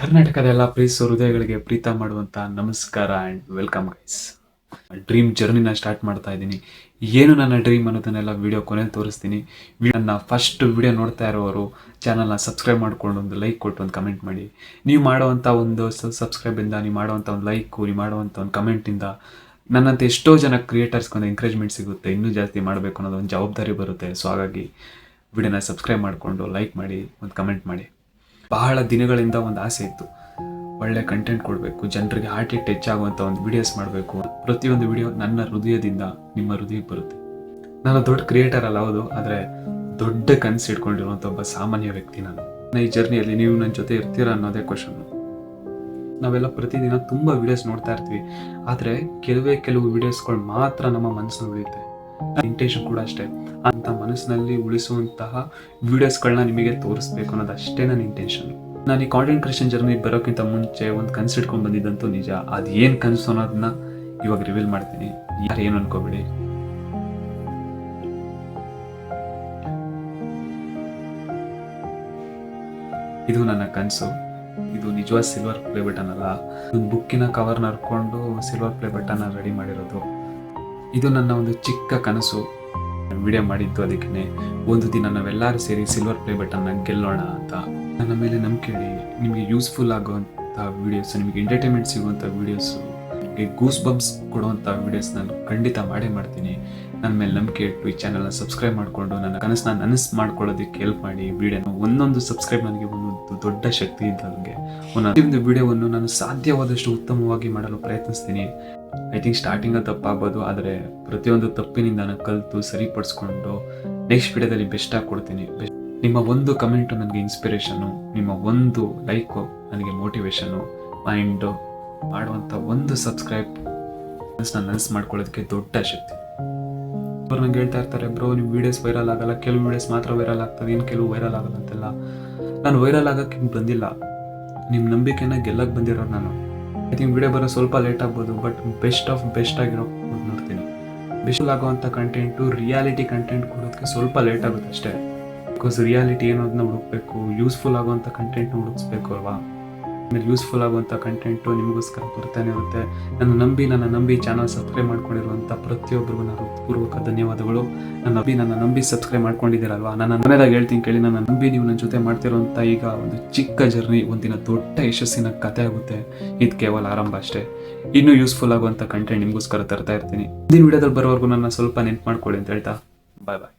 ಕರ್ನಾಟಕದ ಎಲ್ಲ ಪ್ರೀತಿಸೋ ಹೃದಯಗಳಿಗೆ ಪ್ರೀತ ಮಾಡುವಂಥ ನಮಸ್ಕಾರ ಆ್ಯಂಡ್ ವೆಲ್ಕಮ್ ಗೈಸ್. ಡ್ರೀಮ್ ಜರ್ನಿನ ಸ್ಟಾರ್ಟ್ ಮಾಡ್ತಾ ಇದ್ದೀನಿ. ಏನು ನನ್ನ ಡ್ರೀಮ್ ಅನ್ನೋದನ್ನೆಲ್ಲ ವಿಡಿಯೋ ಕೊನೆಯಲ್ಲಿ ತೋರಿಸ್ತೀನಿ. ನನ್ನ ಫಸ್ಟ್ ವಿಡಿಯೋ ನೋಡ್ತಾ ಇರೋರು ಚಾನಲ್ನ ಸಬ್ಸ್ಕ್ರೈಬ್ ಮಾಡ್ಕೊಂಡು ಒಂದು ಲೈಕ್ ಕೊಟ್ಟು ಒಂದು ಕಮೆಂಟ್ ಮಾಡಿ. ನೀವು ಮಾಡೋವಂಥ ಒಂದು ಸಬ್ಸ್ಕ್ರೈಬಿಂದ, ನೀವು ಮಾಡೋವಂಥ ಒಂದು ಲೈಕು, ನೀವು ಮಾಡೋವಂಥ ಒಂದು ಕಮೆಂಟಿಂದ ನನ್ನಂತೆ ಎಷ್ಟೋ ಜನ ಕ್ರಿಯೇಟರ್ಸ್ಗೆ ಒಂದು ಎಂಕರೇಜ್ಮೆಂಟ್ ಸಿಗುತ್ತೆ, ಇನ್ನೂ ಜಾಸ್ತಿ ಮಾಡಬೇಕು ಅನ್ನೋದು ಒಂದು ಜವಾಬ್ದಾರಿ ಬರುತ್ತೆ. ಸೊ ಹಾಗಾಗಿ ವಿಡಿಯೋನ ಸಬ್ಸ್ಕ್ರೈಬ್ ಮಾಡಿಕೊಂಡು ಲೈಕ್ ಮಾಡಿ, ಒಂದು ಕಮೆಂಟ್ ಮಾಡಿ. ಬಹಳ ದಿನಗಳಿಂದ ಒಂದು ಆಸೆ ಇತ್ತು, ಒಳ್ಳೆ ಕಂಟೆಂಟ್ ಕೊಡಬೇಕು, ಜನರಿಗೆ ಹಾರ್ಟ್ ಟಚ್ ಆಗುವಂಥ ಒಂದು ವಿಡಿಯೋಸ್ ಮಾಡಬೇಕು. ಪ್ರತಿಯೊಂದು ವಿಡಿಯೋ ನನ್ನ ಹೃದಯದಿಂದ ನಿಮ್ಮ ಹೃದಯಕ್ಕೆ ಬರುತ್ತೆ. ನಾನು ದೊಡ್ಡ ಕ್ರಿಯೇಟರ್ ಅಲ್ಲ, ಹೌದು, ಆದರೆ ದೊಡ್ಡ ಕನಸು ಇಟ್ಕೊಂಡಿರುವಂಥ ಒಬ್ಬ ಸಾಮಾನ್ಯ ವ್ಯಕ್ತಿ ನಾನು. ಈ ಜರ್ನಿಯಲ್ಲಿ ನೀವು ನನ್ನ ಜೊತೆ ಇರ್ತೀರಾ ಅನ್ನೋದೇ ಕ್ವಶನ್. ನಾವೆಲ್ಲ ಪ್ರತಿದಿನ ತುಂಬ ವಿಡಿಯೋಸ್ ನೋಡ್ತಾ ಇರ್ತೀವಿ, ಆದರೆ ಕೆಲವು ವಿಡಿಯೋಸ್ಗಳು ಮಾತ್ರ ನಮ್ಮ ಮನಸ್ಸನ್ನು ಉಳಿಯುತ್ತೆ. ಇಂಟೆನ್ಷನ್ ಕೂಡ ಅಷ್ಟೇ, ಅಂತ ಮನಸ್ಸಿನಲ್ಲಿ ಉಳಿಸುವಂತಹ ವಿಡಿಯೋಸ್ಗಳನ್ನ ನಿಮಗೆ ತೋರಿಸ್ಬೇಕು ಅನ್ನೋದು ಅಷ್ಟೇ ನನ್ನ ಇಂಟೆನ್ಷನ್. ನಾನು ಈ ಕಾಂಟೆಂಟ್ ಕ್ರಿಯೇಷನ್ ಜರ್ನಿ ಬರೋಕ್ಕಿಂತ ಮುಂಚೆ ಒಂದು ಕನಸು ಇಟ್ಕೊಂಡು ಬಂದಿದ್ದಂತೂ ನಿಜ. ಅದು ಏನು ಕನಸು ಅನ್ನೋದನ್ನ ಇವಾಗ ರಿವೀಲ್ ಮಾಡ್ತೀನಿ, ಯಾರು ಏನು ಅನ್ಕೋಬೇಡಿ. ಇದು ನನ್ನ ಕನಸು. ಇದು ನಿಜವಾದ ಸಿಲ್ವರ್ ಪ್ಲೇ ಬಟನ್ ಅಲ್ಲ, ಒಂದು ಬುಕ್ಕಿನ ಕವರ್ನ ಹರ್ಕೊಂಡು ಸಿಲ್ವರ್ ಪ್ಲೇ ಬಟನ್ನ ರೆಡಿ ಮಾಡಿರೋದು. ಇದು ನನ್ನ ಒಂದು ಚಿಕ್ಕ ಕನಸು. ವಿಡಿಯೋ ಮಾಡಿದ್ದು ಅದಕ್ಕೆ ಒಂದು ದಿನ ನಾವೆಲ್ಲರೂ ಸೇರಿ ಸಿಲ್ವರ್ ಪ್ಲೇ ಬಟನ್ನ ಗೆಲ್ಲೋಣ ಅಂತ. ನನ್ನ ಮೇಲೆ ನಂಬಿಕೆ ಇಡಿ. ನಿಮಗೆ ಯೂಸ್ಫುಲ್ ಆಗುವಂಥ ವೀಡಿಯೋಸು, ನಿಮಗೆ ಎಂಟರ್ಟೈನ್ಮೆಂಟ್ ಸಿಗುವಂಥ ವೀಡಿಯೋಸು, ನಿಮಗೆ ಗೂಸ್ ಬಂಪ್ಸ್ ಕೊಡುವಂಥ ವೀಡಿಯೋಸ್ ನಾನು ಖಂಡಿತ ಮಾಡೇ ಮಾಡ್ತೀನಿ. ನನ್ನ ಮೇಲೆ ನಂಬಿಕೆ ಇಟ್ಟು ಈ ಚಾನಲ್ನ ಸಬ್ಸ್ಕ್ರೈಬ್ ಮಾಡಿಕೊಂಡು ನನ್ನ ಕನಸನ್ನ ನನಸು ಮಾಡ್ಕೊಳ್ಳೋದಕ್ಕೆ ಹೆಲ್ಪ್ ಮಾಡಿ. ವಿಡಿಯೋನ ಒಂದೊಂದು ಸಬ್ಸ್ಕ್ರೈಬ್ ನನಗೆ ಒಂದು ದೊಡ್ಡ ಶಕ್ತಿ ಇದ್ದಂಗೆ. ಒಂದೊಂದು ವಿಡಿಯೋವನ್ನು ನಾನು ಸಾಧ್ಯವಾದಷ್ಟು ಉತ್ತಮವಾಗಿ ಮಾಡಲು ಪ್ರಯತ್ನಿಸ್ತೀನಿ. ಐ ಥಿಂಕ್ ಸ್ಟಾರ್ಟಿಂಗಲ್ಲಿ ತಪ್ಪಾಗ್ಬೋದು, ಆದರೆ ಪ್ರತಿಯೊಂದು ತಪ್ಪಿನಿಂದ ನಾನು ಕಲಿತು ಸರಿಪಡಿಸ್ಕೊಂಡು ನೆಕ್ಸ್ಟ್ ವಿಡಿಯೋದಲ್ಲಿ ಬೆಸ್ಟಾಗಿ ಕೊಡ್ತೀನಿ. ನಿಮ್ಮ ಒಂದು ಕಮೆಂಟು ನನಗೆ ಇನ್ಸ್ಪಿರೇಷನು, ನಿಮ್ಮ ಒಂದು ಲೈಕು ನನಗೆ ಮೋಟಿವೇಶನು, ಆ್ಯಂಡ್ ಮಾಡುವಂಥ ಒಂದು ಸಬ್ಸ್ಕ್ರೈಬ್ ನಾನು ನನಸು ಮಾಡ್ಕೊಳ್ಳೋದಕ್ಕೆ ದೊಡ್ಡ ಶಕ್ತಿ. ಅವ್ರು ನಂಗೆ ಹೇಳ್ತಾ ಇರ್ತಾರೆ, ಬ್ರೋ ನಿಮ್ಮ ವೀಡಿಯೋಸ್ ವೈರಲ್ ಆಗಲ್ಲ, ಕೆಲವು ವೀಡಿಯೋಸ್ ಮಾತ್ರ ವೈರಲ್ ಆಗ್ತದೆ, ಇನ್ನು ಕೆಲವು ವೈರಲ್ ಆಗಲ್ಲ ಅಂತೆಲ್ಲ. ನಾನು ವೈರಲ್ ಆಗೋಕ್ಕೆ ಬಂದಿಲ್ಲ, ನಿಮ್ಮ ನಂಬಿಕೆನ ಗೆಲ್ಲಕ್ಕೆ ಬಂದಿರೋರು ನಾನು. ಐ ಥಿಂಕ್ ವಿಡಿಯೋ ಬರೋ ಸ್ವಲ್ಪ ಲೇಟ್ ಆಗ್ಬೋದು, ಬಟ್ ಬೆಸ್ಟ್ ಆಫ್ ಬೆಸ್ಟ್ ಆಗಿರೋ ನೋಡ್ತೀನಿ. ಬೆಸ್ಟ್ ಆಗುವಂಥ ಕಂಟೆಂಟು, ರಿಯಾಲಿಟಿ ಕಂಟೆಂಟ್ ಕೊಡೋದಕ್ಕೆ ಸ್ವಲ್ಪ ಲೇಟ್ ಆಗುತ್ತೆ ಅಷ್ಟೇ. ಬಿಕಾಸ್ ರಿಯಾಲಿಟಿ ಏನೋದನ್ನ ಹುಡುಕ್ಬೇಕು, ಯೂಸ್ಫುಲ್ ಆಗುವಂಥ ಕಂಟೆಂಟ್ನ ಹುಡುಕ್ಸ್ಬೇಕು ಅಲ್ವಾ. ಆಮೇಲೆ ಯೂಸ್ಫುಲ್ ಆಗುವಂಥ ಕಂಟೆಂಟು ನಿಮಗೋಸ್ಕರ ಬರ್ತಾನೆ ಇರುತ್ತೆ. ನನ್ನ ನಂಬಿ ಚಾನಲ್ ಸಬ್ಸ್ಕ್ರೈಬ್ ಮಾಡ್ಕೊಂಡಿರುವಂಥ ಪ್ರತಿಯೊಬ್ಬರಿಗೂ ನಾನು ಹೃತ್ಪೂರ್ವಕ ಧನ್ಯವಾದಗಳು. ನನ್ನ ನಂಬಿ ಸಬ್ಸ್ಕ್ರೈಬ್ ಮಾಡ್ಕೊಂಡಿದ್ದೀರಲ್ವಾ, ನಾನು ಮನೆದಾಗ ಹೇಳ್ತೀನಿ ಕೇಳಿ. ನನ್ನ ನಂಬಿ ನೀವು ನನ್ನ ಜೊತೆ ಮಾಡ್ತಿರೋಂಥ ಈಗ ಒಂದು ಚಿಕ್ಕ ಜರ್ನಿ ಒಂದಿನ ದೊಡ್ಡ ಯಶಸ್ಸಿನ ಕಥೆ ಆಗುತ್ತೆ. ಇದು ಕೇವಲ ಆರಂಭ ಅಷ್ಟೇ. ಇನ್ನೂ ಯೂಸ್ಫುಲ್ ಆಗುವಂಥ ಕಂಟೆಂಟ್ ನಿಮಗೋಸ್ಕರ ತರ್ತಾ ಇರ್ತೀನಿ. ಮುಂದಿನ ವಿಡಿಯೋದಲ್ಲಿ ಬರೋವರೆಗೂ ನನ್ನ ಸ್ವಲ್ಪ ನೆನ್ಪು ಮಾಡ್ಕೊಳ್ಳಿ ಅಂತ ಹೇಳ್ತಾ ಬಾಯ್ ಬಾಯ್.